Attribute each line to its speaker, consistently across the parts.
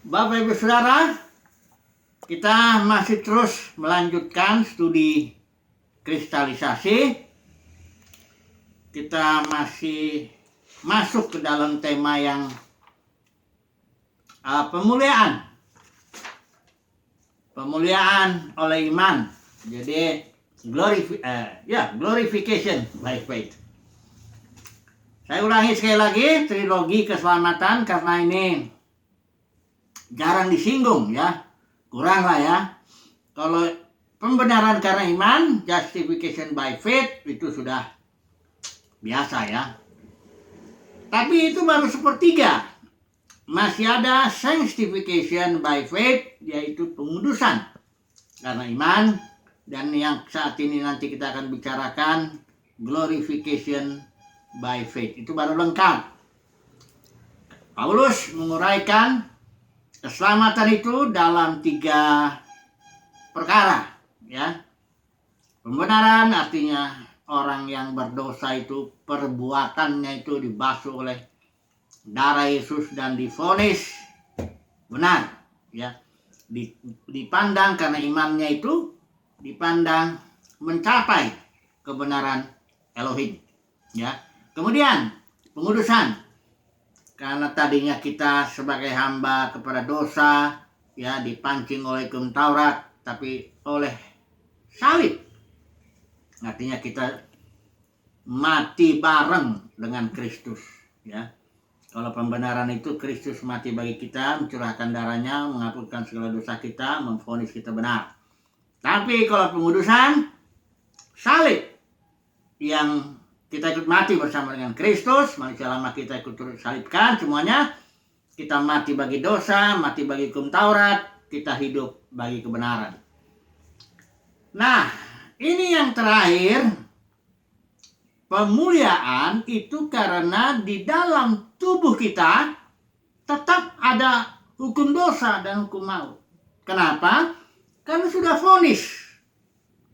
Speaker 1: Bapak Ibu Saudara, kita masih terus melanjutkan studi kristalisasi. Kita masih masuk ke dalam tema yang pemuliaan oleh iman. Jadi glorification by faith. Saya ulangi sekali lagi, trilogi keselamatan, karena ini jarang disinggung ya, kurang lah ya. Kalau pembenaran karena iman, justification by faith, itu sudah biasa ya. Tapi itu baru sepertiga. Masih ada sanctification by faith, yaitu pengudusan karena iman. Dan yang saat ini nanti kita akan bicarakan glorification by faith. Itu baru lengkap. Paulus menguraikan keselamatan itu dalam 3 perkara ya. Pembenaran artinya orang yang berdosa itu perbuatannya itu dibasuh oleh darah Yesus dan divonis benar ya. Dipandang karena imannya itu dipandang mencapai kebenaran Elohim ya. Kemudian pengudusan, karena tadinya kita sebagai hamba kepada dosa ya, dipancing oleh hukum Taurat, tapi oleh salib artinya kita mati bareng dengan Kristus ya. Kalau pembenaran itu Kristus mati bagi kita, mencurahkan darahnya, menghapuskan segala dosa kita, memvonis kita benar. Tapi kalau pengudusan, salib yang kita ikut mati bersama dengan Kristus, manusia lama kita ikut salibkan semuanya. Kita mati bagi dosa, mati bagi hukum Taurat, kita hidup bagi kebenaran. Nah, ini yang terakhir, pemuliaan itu karena di dalam tubuh kita tetap ada hukum dosa dan hukum maut. Kenapa? Karena sudah vonis.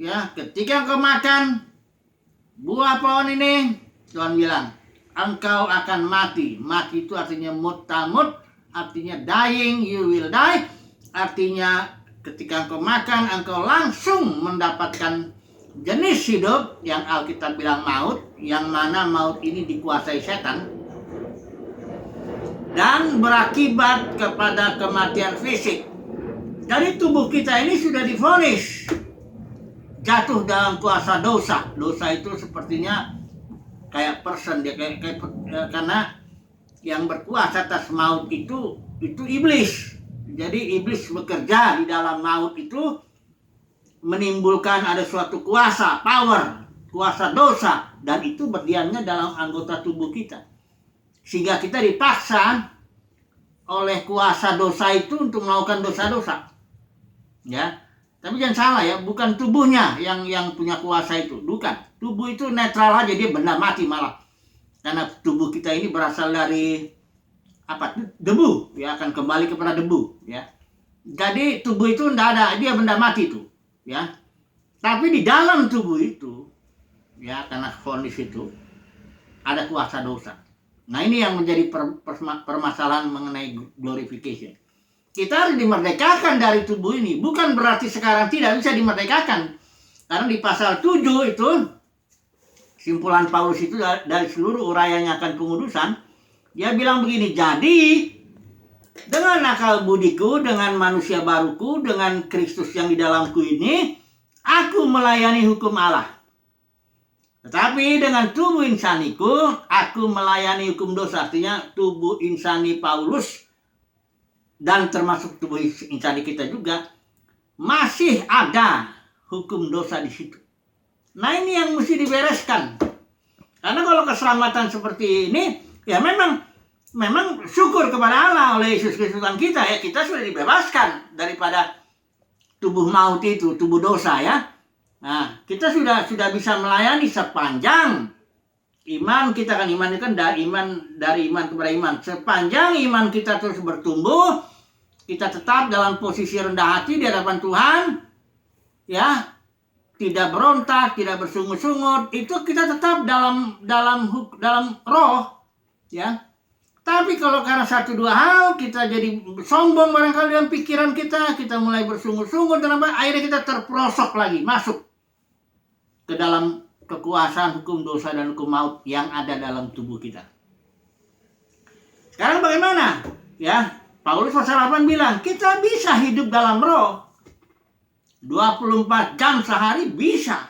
Speaker 1: Ya, ketika engkau makan buah pohon ini, Tuhan bilang, engkau akan mati. Mati itu artinya mutamut, artinya dying, you will die. Artinya ketika engkau makan, engkau langsung mendapatkan jenis hidup yang Alkitab bilang maut, yang mana maut ini dikuasai setan dan berakibat kepada kematian fisik. Dari tubuh kita ini sudah divonis jatuh dalam kuasa dosa. Dosa itu sepertinya kayak person dia kayak karena yang berkuasa atas maut itu iblis. Jadi iblis bekerja di dalam maut itu menimbulkan ada suatu kuasa, power, kuasa dosa, dan itu berdiamnya dalam anggota tubuh kita. Sehingga kita dipaksa oleh kuasa dosa itu untuk melakukan dosa-dosa. Ya. Tapi jangan salah ya, bukan tubuhnya yang punya kuasa itu, bukan. Tubuh itu netral aja, dia benda mati malah. Karena tubuh kita ini berasal dari debu, ya, akan kembali kepada debu, ya. Jadi tubuh itu tidak ada, dia benda mati itu, ya. Tapi di dalam tubuh itu, ya, karena vonis itu ada kuasa dosa. Nah, ini yang menjadi permasalahan mengenai glorification. Kita harus dimerdekakan dari tubuh ini. Bukan berarti sekarang tidak bisa dimerdekakan. Karena di pasal 7 itu, simpulan Paulus itu dari seluruh uraiannya akan pengudusan, dia bilang begini, jadi dengan akal budiku, dengan manusia baruku, dengan Kristus yang di dalamku ini, aku melayani hukum Allah. Tetapi dengan tubuh insaniku, aku melayani hukum dosa. Artinya tubuh insani Paulus dan termasuk tubuh insani kita juga masih ada hukum dosa di situ. Nah, ini yang mesti dibereskan. Karena kalau keselamatan seperti ini, ya memang syukur kepada Allah oleh Yesus Kristus Tuhan kita ya, kita sudah dibebaskan daripada tubuh maut itu, tubuh dosa ya. Nah, kita sudah bisa melayani sepanjang iman kita, kan iman itu kan dari iman kepada iman. Sepanjang iman kita terus bertumbuh, kita tetap dalam posisi rendah hati di hadapan Tuhan, ya, tidak berontak, tidak bersungut-sungut, itu kita tetap dalam roh, ya. Tapi kalau karena satu dua hal kita jadi sombong barangkali dalam pikiran kita mulai bersungut-sungut dan akhirnya kita terperosok lagi masuk ke dalam kekuasaan hukum dosa dan hukum maut yang ada dalam tubuh kita. Sekarang bagaimana? Ya, Paulus pasal 8 bilang, kita bisa hidup dalam roh. 24 jam sehari bisa.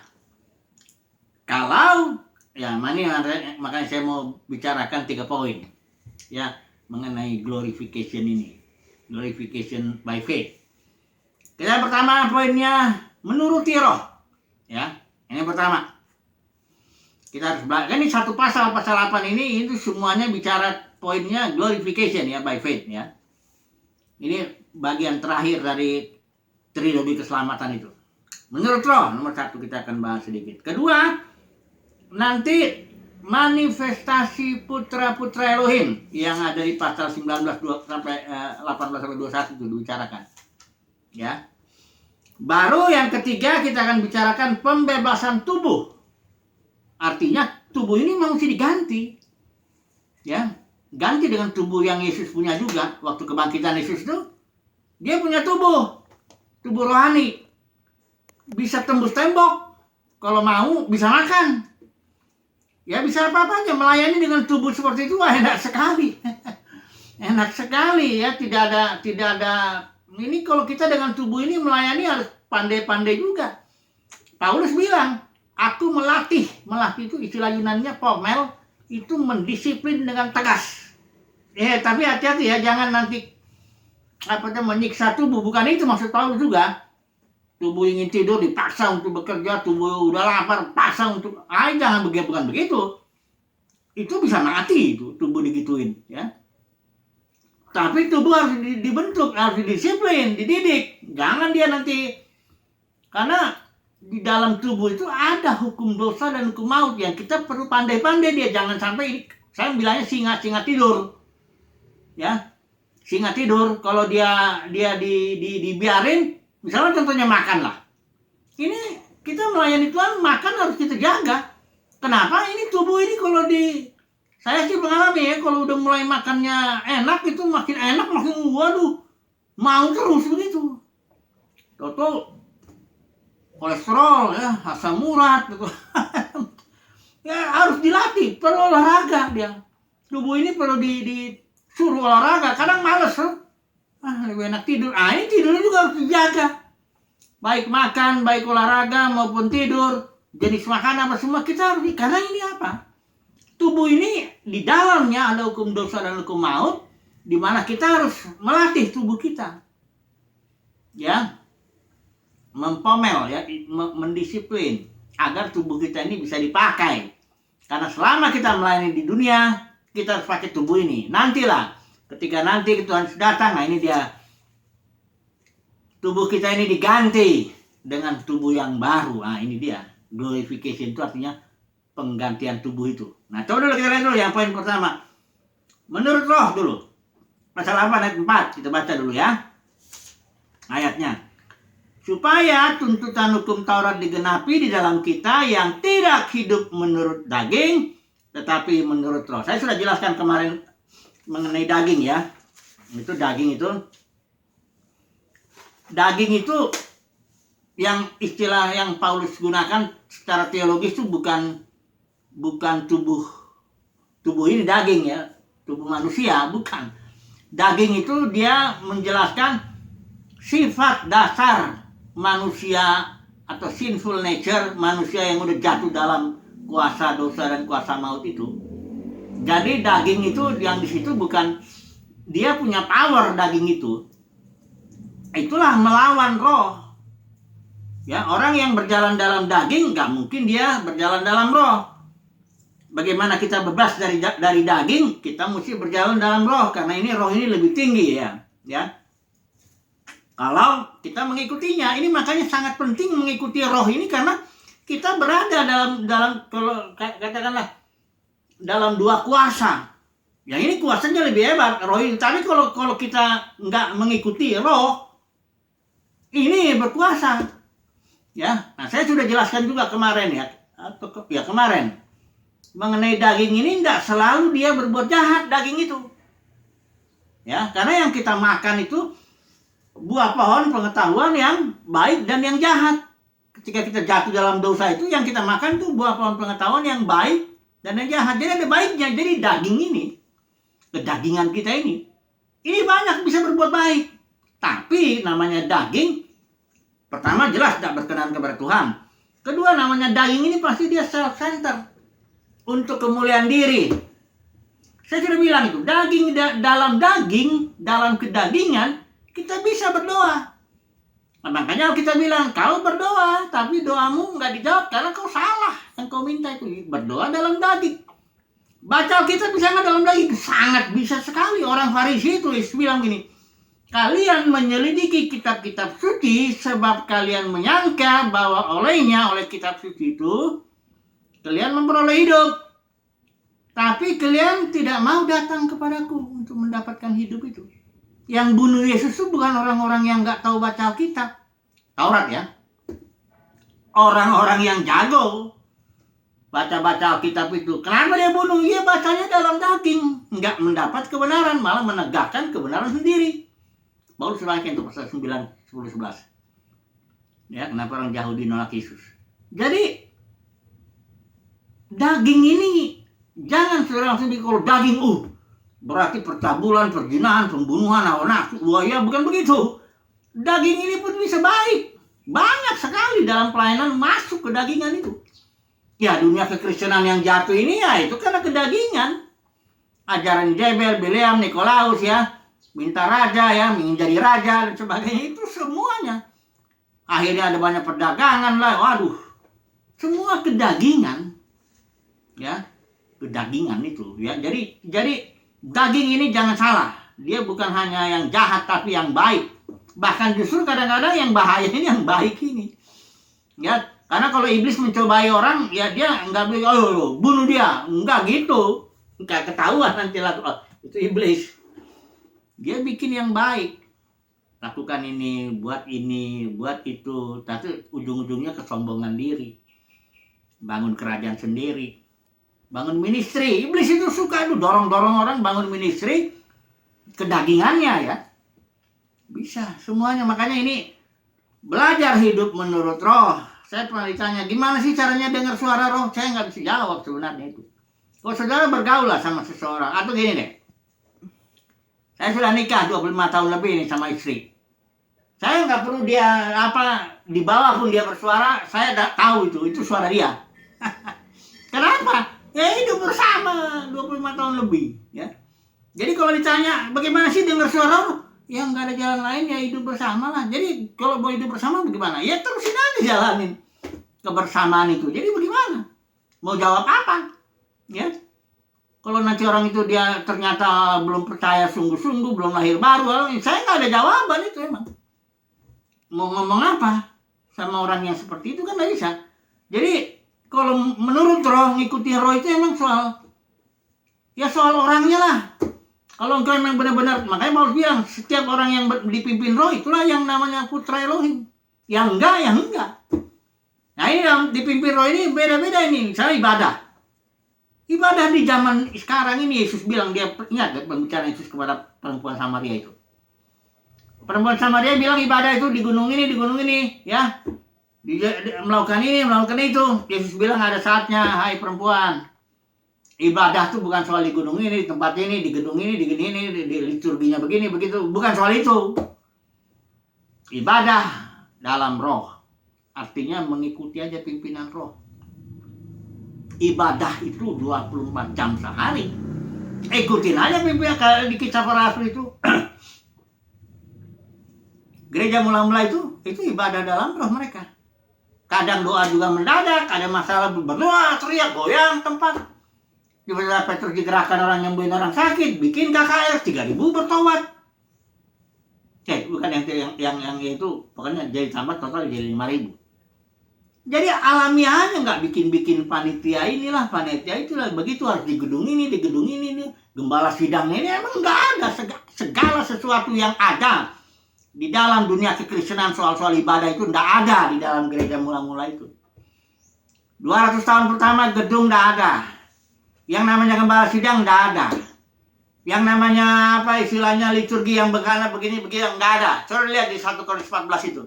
Speaker 1: Kalau, ya makanya saya mau bicarakan 3 poin. Ya, mengenai glorification ini. Glorification by faith. Yang pertama poinnya, menuruti roh. Ya, ini yang pertama. Kita harus belajar. Ini satu pasal 8 ini itu semuanya bicara poinnya glorification ya, by faith ya. Ini bagian terakhir dari trilogi keselamatan itu. Menurut roh, nomor 1 kita akan bahas sedikit. Kedua, nanti manifestasi putra-putra Elohim yang ada di pasal 19 sampai 18 sampai 21 itu dibicarakan. Ya. Baru yang ketiga kita akan bicarakan pembebasan tubuh. Artinya tubuh ini mesti diganti. Ya, ganti dengan tubuh yang Yesus punya juga. Waktu kebangkitan Yesus itu dia punya tubuh rohani. Bisa tembus tembok. Kalau mau bisa makan. Ya bisa apa-apa aja, melayani dengan tubuh seperti itu enak sekali. Enak sekali ya, tidak ada ini kalau kita dengan tubuh ini melayani harus pandai-pandai juga. Paulus bilang, aku melatih itu istilah Yunaninya pomel, itu mendisiplin dengan tegas. Tapi hati-hati ya, jangan nanti menyiksa tubuh, bukan itu maksud Paulus juga. Tubuh ingin tidur dipaksa untuk bekerja, tubuh udah lapar paksa untuk, jangan bukan begitu. Itu bisa mati itu tubuh digituin ya. Tapi tubuh harus dibentuk, harus didisiplin, dididik. Jangan dia nanti, karena di dalam tubuh itu ada hukum dosa dan hukum maut yang kita perlu pandai-pandai dia. Jangan sampai, saya bilangnya singa tidur. Ya, singa tidur, kalau dia dibiarin, misalnya contohnya makan lah. Ini kita melayani Tuhan, makan harus kita jaga. Kenapa? Ini tubuh ini kalau saya sih mengalami ya, kalau udah mulai makannya enak itu makin enak, makin waduh, mau terus begitu. Toto kolesterol ya, asam urat gitu. Ya harus dilatih, perlu olahraga dia. Tubuh ini perlu disuruh olahraga, kadang males loh. Lebih enak tidur. Ini tidurnya juga harus dijaga. Baik makan, baik olahraga maupun tidur, jenis makanan apa semua kita harus karena ini apa? Tubuh ini di dalamnya ada hukum dosa dan hukum maut, di mana kita harus melatih tubuh kita. Ya. Mempomel ya, mendisiplin agar tubuh kita ini bisa dipakai. Karena selama kita melayani di dunia, kita harus pakai tubuh ini. Nantilah ketika nanti Tuhan datang, ini dia. Tubuh kita ini diganti dengan tubuh yang baru. Ini dia. Glorification itu artinya penggantian tubuh itu. Nah, coba dulu kita lihat dulu yang poin pertama. Menurut roh dulu. Pasal 8 ayat 4. Kita baca dulu ya. Ayatnya. Supaya tuntutan hukum Taurat digenapi di dalam kita yang tidak hidup menurut daging, tetapi menurut roh. Saya sudah jelaskan kemarin mengenai daging ya. Itu daging itu yang istilah yang Paulus gunakan secara teologis itu bukan tubuh ini daging ya, tubuh manusia, bukan. Daging itu dia menjelaskan sifat dasar manusia atau sinful nature manusia yang udah jatuh dalam kuasa dosa dan kuasa maut itu. Jadi daging itu yang di situ bukan dia punya power, daging itu. Itulah melawan roh. Ya, orang yang berjalan dalam daging nggak mungkin dia berjalan dalam roh. Bagaimana kita bebas dari daging? Kita mesti berjalan dalam roh karena ini roh ini lebih tinggi ya. Ya. Kalau kita mengikutinya, ini makanya sangat penting mengikuti roh ini karena kita berada dalam kalau katakanlah dalam dua kuasa. Ya ini kuasanya lebih hebat roh ini. Tapi kalau kita nggak mengikuti roh, ini berkuasa. Ya, nah saya sudah jelaskan juga kemarin ya, kemarin mengenai daging ini tidak selalu dia berbuat jahat daging itu. Ya, karena yang kita makan itu buah pohon pengetahuan yang baik dan yang jahat. Ketika kita jatuh dalam dosa itu, yang kita makan tuh buah pohon pengetahuan yang baik dan yang jahat. Jadi ada baiknya. Jadi daging ini, kedagingan kita ini banyak bisa berbuat baik. Tapi namanya daging, pertama jelas tidak berkenan kepada Tuhan. Kedua, namanya daging ini pasti dia self-center, untuk kemuliaan diri. Saya sudah bilang itu, dalam kedagingan, kita bisa berdoa. Nah, makanya kita bilang, kau berdoa, tapi doamu nggak dijawab karena kau salah. Yang kau minta itu berdoa dalam daging. Baca Alkitab bisa nggak dalam daging? Sangat bisa sekali. Orang Farisi itu bilang gini, kalian menyelidiki kitab-kitab suci sebab kalian menyangka bahwa oleh kitab suci itu kalian memperoleh hidup. Tapi kalian tidak mau datang kepadaku untuk mendapatkan hidup itu. Yang bunuh Yesus itu bukan orang-orang yang nggak tahu baca Alkitab, Taurat ya. Orang-orang yang jago baca-baca Alkitab itu. Kenapa dia bunuh? Dia bacanya dalam daging. Nggak mendapat kebenaran, malah menegakkan kebenaran sendiri. Baru serahkan itu pasal 9, 10, 11. Ya, kenapa orang Yahudi nolak Yesus. Jadi, daging ini, jangan saudara langsung kalau daging, berarti percabulan, perzinahan, pembunuhan, hawa nafsu. Wah ya, bukan begitu. Daging ini pun bisa baik. Banyak sekali dalam pelayanan masuk ke dagingan itu. Ya, dunia kekristenan yang jatuh ini ya itu karena kedagingan. Ajaran Jebel, Bileam, Nikolaus ya, minta raja ya, ingin jadi raja dan sebagainya, itu semuanya. Akhirnya ada banyak perdagangan lah, waduh. Semua kedagingan. Ya, kedagingan itu ya. Jadi daging ini jangan salah. Dia bukan hanya yang jahat tapi yang baik. Bahkan justru kadang-kadang yang bahaya ini yang baik ini. Ya, karena kalau iblis mencobai orang, ya dia enggak bilang, bunuh dia. Enggak gitu. Enggak ketahuan nanti lah. Itu iblis. Dia bikin yang baik. Lakukan ini, buat itu. Tapi ujung-ujungnya kesombongan diri. Bangun kerajaan sendiri. Bangun ministry. Iblis itu suka itu dorong-dorong orang bangun ministry. Kedagingannya ya. Bisa semuanya. Makanya ini belajar hidup menurut roh. Saya pernah ditanya, gimana sih caranya dengar suara roh? Saya nggak bisa jawab sebenarnya itu. Kalau saudara bergaul lah sama seseorang. Atau gini deh. Saya sudah nikah 25 tahun lebih nih sama istri. Saya nggak perlu dia di bawah pun dia bersuara. Saya tahu itu suara dia. Kenapa? Ya hidup bersama 25 tahun lebih. Ya. Jadi kalau ditanya, bagaimana sih dengar suara roh? Ya nggak ada jalan lain, ya hidup bersama lah. Jadi kalau mau hidup bersama bagaimana? Ya terusin aja jalanin kebersamaan itu. Jadi bagaimana? Mau jawab apa? Ya. Kalau nanti orang itu dia ternyata belum percaya sungguh-sungguh, belum lahir baru, saya nggak ada jawaban itu emang. Mau ngomong apa sama orang yang seperti itu kan nggak bisa. Jadi kalau menurut roh, ngikutin roh itu emang soal orangnya lah. Kalau engkau memang benar-benar, makanya Paulus bilang, setiap orang yang dipimpin roh, itulah yang namanya putra Elohim. Yang enggak. Nah ini yang dipimpin roh ini beda-beda ini. Misalnya ibadah. Ibadah di zaman sekarang ini, Yesus bilang, dia ingat pembicaraan Yesus kepada perempuan Samaria itu. Perempuan Samaria bilang ibadah itu di gunung ini, ya. Melakukan ini, melakukan itu. Yesus bilang ada saatnya, hai perempuan. Ibadah itu bukan soal di gunung ini, di tempat ini, di gedung ini, di liturginya begini, begitu. Bukan soal itu. Ibadah dalam roh. Artinya mengikuti aja pimpinan roh. Ibadah itu 24 jam sehari. Ikutin aja pimpinan, kalau di Kisah Para Rasul itu. Gereja mula-mula itu ibadah dalam roh mereka. Kadang doa juga mendadak, ada masalah berdoa, teriak, goyang tempat. Tiba-tiba Petrus digerakkan orang nyembuhin orang sakit, bikin KKR 3.000 bertobat. Bukan yang itu, pokoknya jadi tambah total jadi 5.000. Jadi alamiahnya nggak bikin panitia inilah, panitia itulah, begitu harus di gedung ini, gembala sidangnya ini emang nggak ada. Segala sesuatu yang ada di dalam dunia kekristenan soal-soal ibadah itu nggak ada di dalam gereja mula-mula itu. 200 tahun pertama gedung nggak ada. Yang namanya gembala sidang nggak ada. Yang namanya apa istilahnya liturgi yang begini nggak ada. Coba lihat di 1 Korintus 14 itu.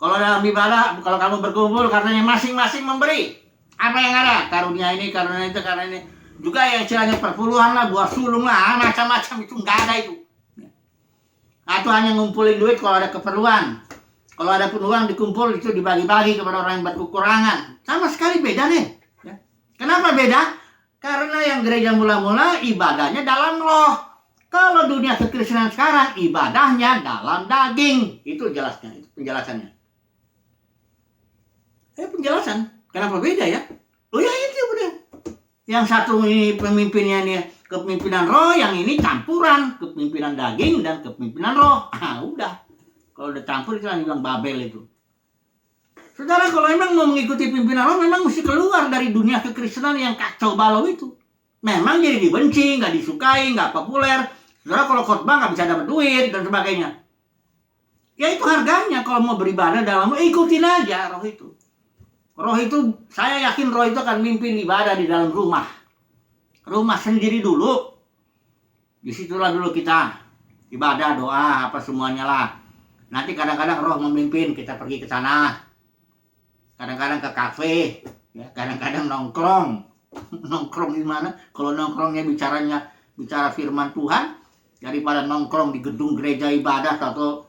Speaker 1: Kalau dalam ibadah, kalau kamu berkumpul katanya masing-masing memberi. Apa yang ada? Karunia ini, karunia itu, karunia ini. Juga yang istilahnya perpuluhan lah, buah sulung lah, macam-macam itu nggak ada itu. Atau hanya ngumpulin duit kalau ada keperluan. Kalau ada uang dikumpul itu dibagi-bagi kepada orang yang berkekurangan. Sama sekali beda deh. Ya. Kenapa beda? Karena yang gereja mula-mula ibadahnya dalam roh. Kalau dunia kekristenan sekarang ibadahnya dalam daging. Itu jelasnya, itu penjelasannya. Penjelasan. Kenapa beda ya? Oh ya itu udah. Yang satu ini pemimpinnya nih kepemimpinan roh, yang ini campuran kepemimpinan daging dan kepemimpinan roh. Udah. Kalau udah campur itu yang bilang Babel itu. Saudara, kalau memang mau mengikuti pimpinan roh, memang mesti keluar dari dunia kekristenan yang kacau balau itu. Memang jadi dibenci, nggak disukai, nggak populer. Saudara, kalau khotbah nggak bisa dapat duit, dan sebagainya. Ya itu harganya, kalau mau beribadah dalam, ikutin aja roh itu. Roh itu, saya yakin roh itu akan mimpin ibadah di dalam rumah. Rumah sendiri dulu. Disitulah dulu kita ibadah, doa, apa semuanya lah. Nanti kadang-kadang roh memimpin, kita pergi ke sana. Kadang-kadang ke kafe, ya, kadang-kadang nongkrong. Nongkrong di mana? Kalau nongkrongnya bicara firman Tuhan, daripada nongkrong di gedung gereja ibadah atau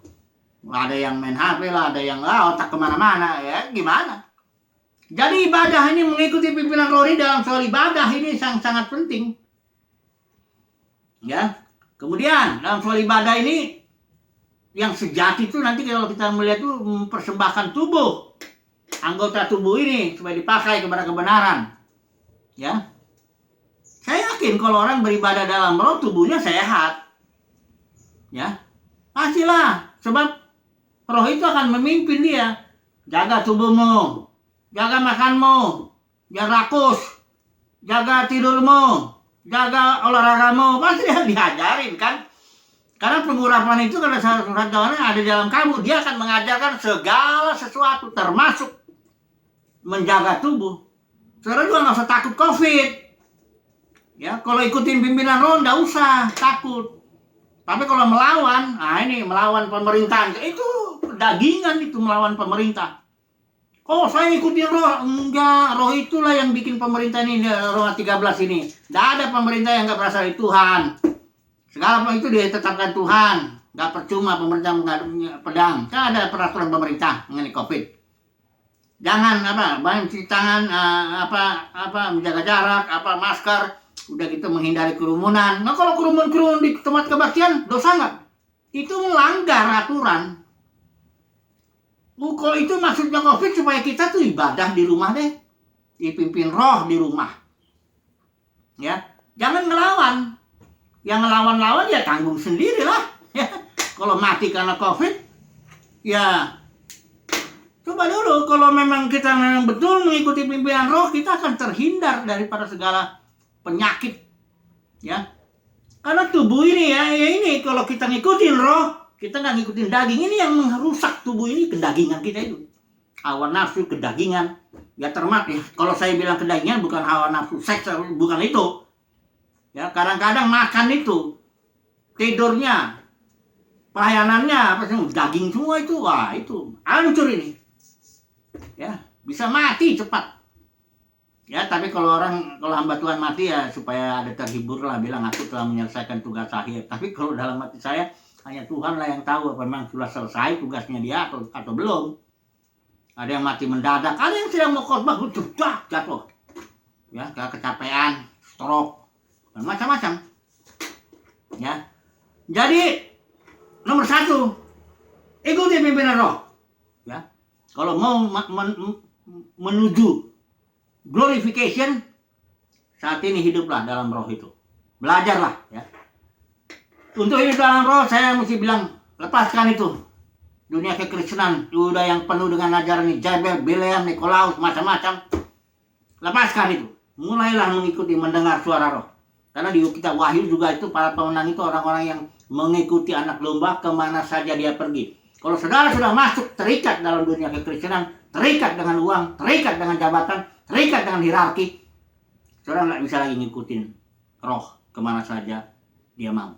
Speaker 1: ada yang main HP lah, ada yang otak kemana-mana, ya gimana? Jadi ibadah ini mengikuti pimpinan roh ini dalam soal ibadah ini sangat penting. Ya, kemudian dalam soal ibadah ini yang sejati itu nanti kalau kita melihat itu mempersembahkan tubuh. Anggota tubuh ini supaya dipakai kepada kebenaran. Ya. Saya yakin kalau orang beribadah dalam roh tubuhnya sehat. Ya. Pastilah, sebab roh itu akan memimpin dia. Jaga tubuhmu, jaga makanmu, jangan rakus, jaga tidurmu, jaga olahragamu. Pasti dia diajarin kan. Karena pengurapan itu kalau surat Yohanes ada di dalam kamu, dia akan mengajarkan segala sesuatu termasuk menjaga tubuh. Saudara juga nggak usah takut COVID. Ya, kalau ikutin pimpinan roh nggak usah takut. Tapi kalau melawan, ini melawan pemerintahan, itu dagingan itu melawan pemerintah. Oh, saya ikutin roh, enggak, roh itulah yang bikin pemerintah ini, roh 13 ini. Nggak ada pemerintah yang nggak berasal dari Tuhan. Segala itu ditetapkan Tuhan. Nggak percuma pemerintah mengaduk pedang. Kan ada peraturan pemerintah mengenai COVID. Jangan banyak cuci tangan, menjaga jarak, masker, udah gitu menghindari kerumunan. Nah kalau kerumun di tempat kebaktian dosa nggak? Itu melanggar aturan. Kalau itu maksudnya COVID supaya kita tuh ibadah di rumah deh, dipimpin roh di rumah. Ya, jangan ngelawan. Yang ngelawan-lawan ya tanggung sendiri lah. Ya, kalau mati karena COVID, ya. Coba dulu, kalau memang kita memang betul mengikuti pimpinan roh, kita akan terhindar daripada segala penyakit. Ya. Karena tubuh ini ini kalau kita ngikutin roh, kita nggak ngikutin daging, ini yang merusak tubuh ini, kedagingan kita itu. Hawa nafsu, kedagingan. Ya termasuk, kalau saya bilang kedagingan bukan hawa nafsu seks, bukan itu. Ya, kadang-kadang makan itu, tidurnya, pelayanannya, daging semua itu, itu hancur ini. Ya, bisa mati cepat. Ya, tapi kalau hamba Tuhan mati ya supaya ada terhibur lah, bilang aku telah menyelesaikan tugas akhir. Tapi kalau dalam hati saya hanya Tuhan lah yang tahu apa memang sudah selesai tugasnya dia atau belum. Ada yang mati mendadak, ada yang sedang mau khotbah jatuh. Ya, kecapean, stroke, dan macam-macam. Ya. Jadi nomor 1, ikuti pimpinan roh. Ya. Kalau mau menuju glorification, saat ini hiduplah dalam roh itu. Belajarlah ya. Untuk hidup dalam roh, saya mesti bilang, lepaskan itu. Dunia kekristenan, udah yang penuh dengan ajaran Jabel, Bileam, Nikolaus, macam-macam. Lepaskan itu. Mulailah mengikuti, mendengar suara roh. Karena di kitab Wahyu juga itu, para pemenang itu orang-orang yang mengikuti anak domba kemana saja dia pergi. Kalau saudara sudah masuk terikat dalam dunia kekristenan, terikat dengan uang, terikat dengan jabatan, terikat dengan hierarki, saudara nggak bisa lagi ngikutin roh. kemana saja dia mau.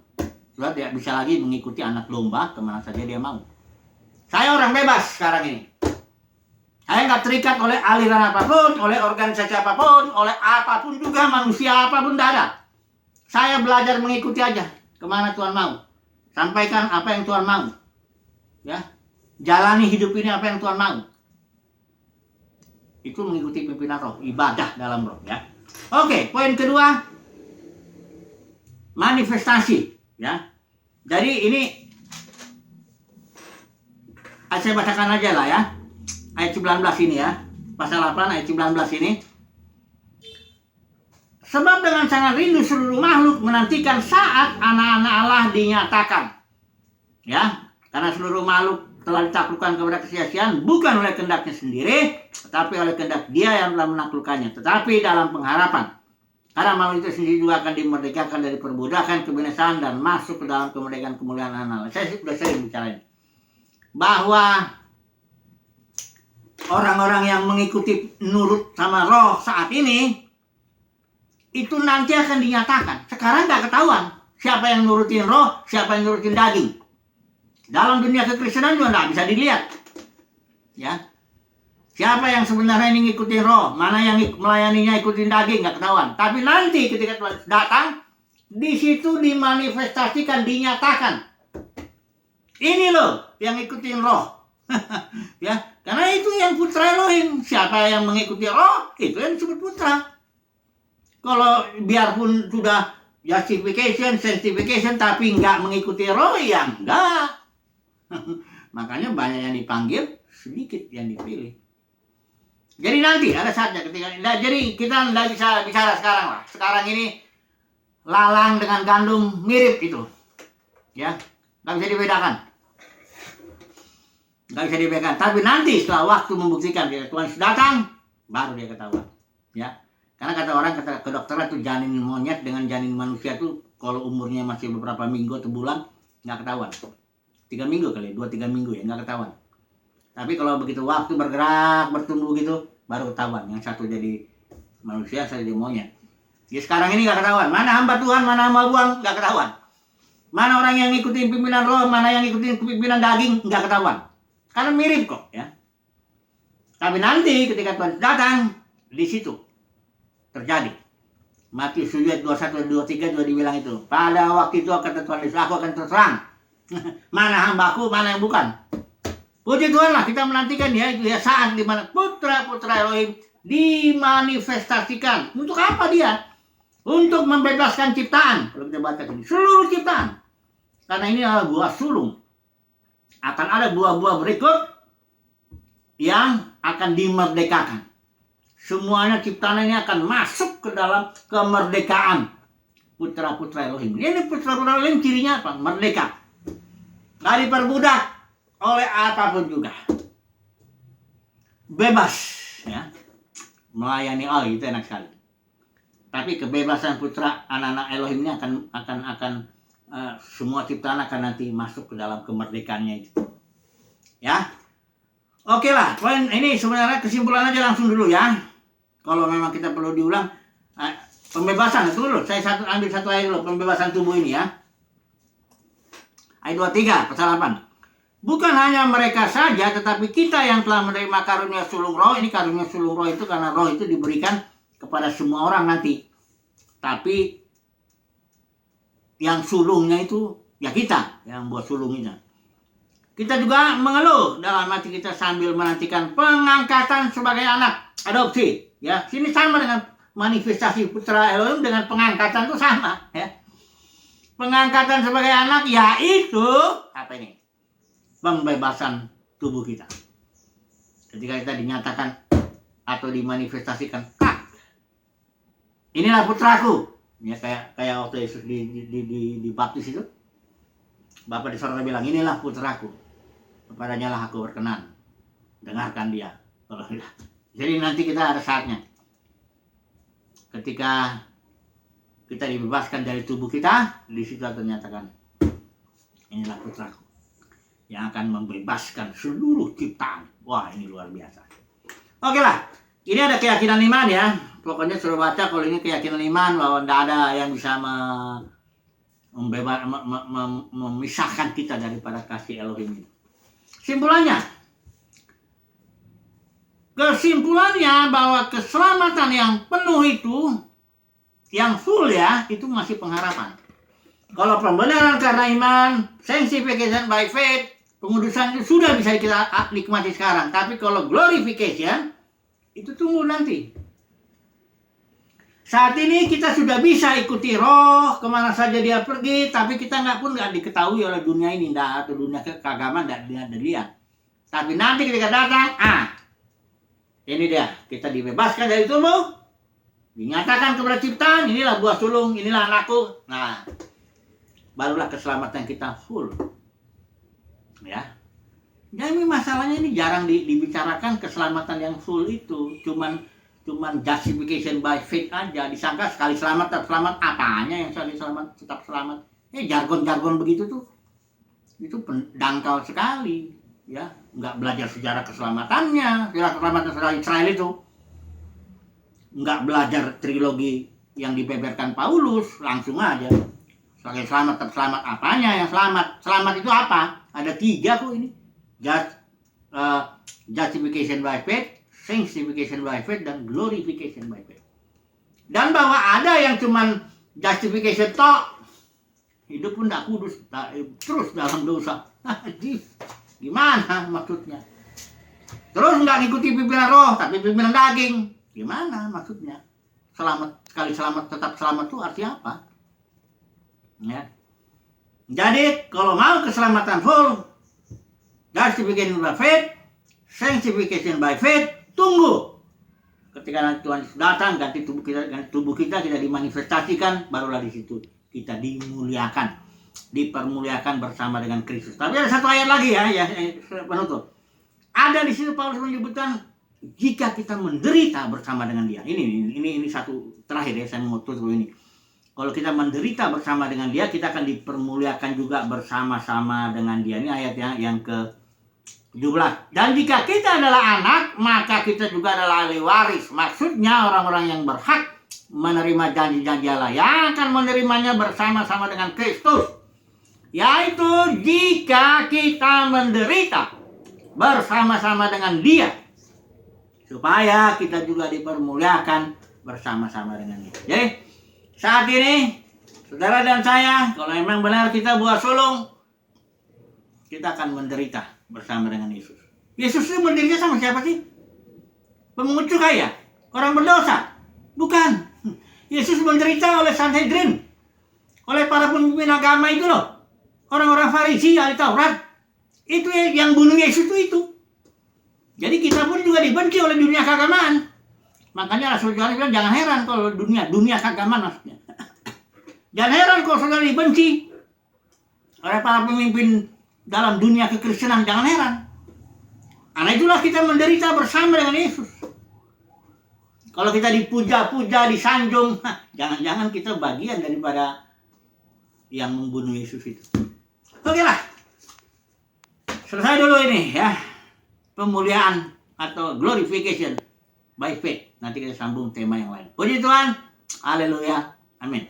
Speaker 1: Sudah tidak bisa lagi mengikuti anak domba kemana saja dia mau. Saya orang bebas sekarang ini. Saya nggak terikat oleh aliran apapun, oleh organisasi apapun, oleh apapun juga, manusia apapun, tidak ada. Saya belajar mengikuti aja kemana Tuhan mau. Sampaikan apa yang Tuhan mau. Ya, jalani hidup ini apa yang Tuhan mau. Itu mengikuti pimpinan roh, ibadah dalam roh, ya. Oke, poin kedua, manifestasi, ya. Jadi ini saya bacakan aja lah ya. Ayat 19 ini ya. Pasal 8 ayat 19 ini. Sebab dengan sangat rindu seluruh makhluk menantikan saat anak-anak Allah dinyatakan. Ya, karena seluruh makhluk telah ditaklukkan kepada kesia-siaan bukan oleh kehendaknya sendiri, tetapi oleh kehendak Dia yang telah menaklukkannya. Tetapi dalam pengharapan, karena makhluk itu sendiri juga akan dimerdekakan dari perbudakan kebinasaan dan masuk ke dalam kemerdekaan kemuliaan Allah. Saya sudah sering bicara ini, bahwa orang-orang yang mengikuti nurut sama roh saat ini itu nanti akan dinyatakan. Sekarang nggak ketahuan siapa yang nurutin roh, siapa yang nurutin daging. Dalam dunia kekristenan juga nggak bisa dilihat, ya. Siapa yang sebenarnya ini ngikutin roh, mana yang melayaninya ikutin daging, nggak ketahuan. Tapi nanti ketika Tuhan datang, di situ dimanifestasikan, dinyatakan. Ini loh yang ikutin roh. Ya, karena itu yang putra Elohim. Siapa yang mengikuti roh, itu yang disebut putra. Kalau biarpun sudah justification, sanctification, tapi nggak mengikuti roh, ya enggak. Makanya banyak yang dipanggil, sedikit yang dipilih. Jadi nanti ada saatnya ketika, jadi kita nggak bisa bicara sekarang lah. Sekarang ini lalang dengan gandum mirip itu, ya, nggak bisa dibedakan. Nggak bisa dibedakan. Tapi nanti setelah waktu membuktikan Tuhan sudah datang, baru dia ketahuan, ya. Karena kata orang, kata kedokteran tuh janin monyet dengan janin manusia tuh kalau umurnya masih beberapa minggu atau bulan nggak ketahuan. 3 minggu kali, 2-3 minggu ya nggak ketahuan. Tapi kalau begitu waktu bergerak, bertumbuh gitu, baru ketahuan. Yang satu jadi manusia, satu jadi monyet. Jadi sekarang ini nggak ketahuan. Mana hamba Tuhan, mana hamba buang, nggak ketahuan. Mana orang yang ngikutin pimpinan roh, mana yang ngikutin pimpinan daging, nggak ketahuan. Karena mirip kok, ya. Tapi nanti ketika Tuhan datang, di situ terjadi. Matius 7 ayat 21-23 juga dibilang itu. Pada waktu itu kata Tuhan Yesus, aku akan terserang. Mana hambaku, mana yang bukan. Puji Tuhan lah, kita menantikan ya, itu ya saat dimana putra-putra Elohim dimanifestasikan. Untuk apa dia? Untuk membebaskan ciptaan. Kalau kita baca ini, seluruh ciptaan. Karena ini adalah buah sulung. Akan ada buah-buah berikut yang akan dimerdekakan. Semuanya ciptaan ini akan masuk ke dalam kemerdekaan putra-putra Elohim. Ini putra-putra Elohim cirinya apa? Merdeka. Nggak diperbudak oleh apapun juga. Bebas, ya. Melayani Allah itu enak sekali. Tapi kebebasan putra anak-anak Elohim ini akan semua ciptaan akan nanti masuk ke dalam kemerdekaannya itu. Ya. Oke lah, poin ini sebenarnya kesimpulan aja langsung dulu ya. Kalau memang kita perlu diulang, pembebasan itu dulu. Saya ambil satu ayat dulu, pembebasan tubuh ini ya. Ayat 23, pasal 8. Bukan hanya mereka saja, tetapi kita yang telah menerima karunia sulung roh. Ini karunia sulung roh itu karena roh itu diberikan kepada semua orang nanti. Tapi yang sulungnya itu ya kita, yang buat sulungnya. Kita juga mengeluh dalam hati kita sambil menantikan pengangkatan sebagai anak adopsi. Ya, sini sama dengan manifestasi putra Elohim dengan pengangkatan itu sama. Ya. Pengangkatan sebagai anak yaitu apa ini? Pembebasan tubuh kita. Ketika kita dinyatakan atau dimanifestasikan, inilah putraku. Ya kayak waktu Yesus dibaptis itu, Bapa di sorga bilang, inilah putraku, kepadanya lah aku berkenan, dengarkan dia. Jadi nanti kita ada saatnya, ketika kita dibebaskan dari tubuh kita, di situ akan menyatakan, inilah putraku yang akan membebaskan seluruh ciptaan. Wah, ini luar biasa. Oke lah, ini ada keyakinan iman ya. Pokoknya suruh baca kalau ini keyakinan iman bahwa tidak ada yang bisa memisahkan kita daripada kasih Elohim itu. Kesimpulannya bahwa keselamatan yang penuh itu, yang full ya, itu masih pengharapan. Kalau pembenaran karena iman, sanctification by faith, pengudusan itu sudah bisa kita nikmati sekarang. Tapi kalau glorification, itu tunggu nanti. Saat ini kita sudah bisa ikuti roh, kemana saja dia pergi, tapi kita nggak diketahui oleh dunia ini, atau dunia keagamaan, tidak dilihat. Tapi nanti ketika datang, ini dia, kita dibebaskan dari tubuh, dinyatakan kepada ciptaan, inilah buah sulung, inilah anakku. Nah, barulah keselamatan kita full. Ya. Jadi masalahnya ini jarang dibicarakan keselamatan yang full itu. Cuman justification by faith aja. Disangka sekali selamat tetap selamat. Apanya yang sekali selamat tetap selamat? Jargon-jargon begitu tuh. Itu dangkal sekali. Ya, nggak belajar sejarah keselamatannya. Sejarah keselamatan sejarah Israel itu. Nggak belajar trilogi yang dibeberkan Paulus. Langsung aja. Sebagai selamat tetap selamat. Apanya yang selamat? Selamat itu apa? Ada 3 kok ini. Justification by faith, sanctification by faith, dan glorification by faith. Dan bahwa ada yang cuman justification tok, hidup pun tidak kudus, terus dalam dosa. Gimana maksudnya? Terus nggak ngikuti pimpinan roh, tapi pimpinan daging. Gimana maksudnya? Sekali selamat tetap selamat itu artinya apa? Ya. Jadi kalau mau keselamatan full, justification by faith, sanctification by faith, tunggu. Ketika nanti Tuhan datang, ganti tubuh kita tidak dimanifestasikan, barulah di situ kita dipermuliakan bersama dengan Kristus. Tapi ada satu ayat lagi ya penutup. Ada di situ Paulus menyebutkan jika kita menderita bersama dengan Dia. Ini satu terakhir ya, saya mau tutup ini. Kalau kita menderita bersama dengan Dia, kita akan dipermuliakan juga bersama-sama dengan Dia. Ini ayatnya yang ke-17. Dan jika kita adalah anak, maka kita juga adalah ahli waris. Maksudnya orang-orang yang berhak menerima janji-janji Allah, yang akan menerimanya bersama-sama dengan Kristus. Yaitu jika kita menderita bersama-sama dengan Dia, supaya kita juga dipermuliakan bersama-sama dengan Dia. Jadi saat ini, saudara dan saya, kalau memang benar kita buah sulung, kita akan menderita bersama dengan Yesus. Yesus itu menderita sama siapa sih? Pemungut cukai ya? Orang berdosa? Bukan. Yesus menderita oleh Sanhedrin, oleh para pemimpin agama itu loh. Orang-orang Farisi, ahli Taurat. Itu yang bunuh Yesus itu. Jadi kita pun juga dibenci oleh dunia keagamaan. Makanya Rasul Yohanes bilang jangan heran kalau dunia keagamaan maksudnya. Jangan heran kalau saudara dibenci oleh para pemimpin dalam dunia kekristenan, jangan heran. Karena itulah kita menderita bersama dengan Yesus. Kalau kita dipuja-puja, disanjung, jangan-jangan kita bagian daripada yang membunuh Yesus itu. Oke lah. Selesai dulu ini ya. Pemuliaan atau glorification by faith. Nanti kita sambung tema yang lain. Puji Tuhan. Haleluya. Amin.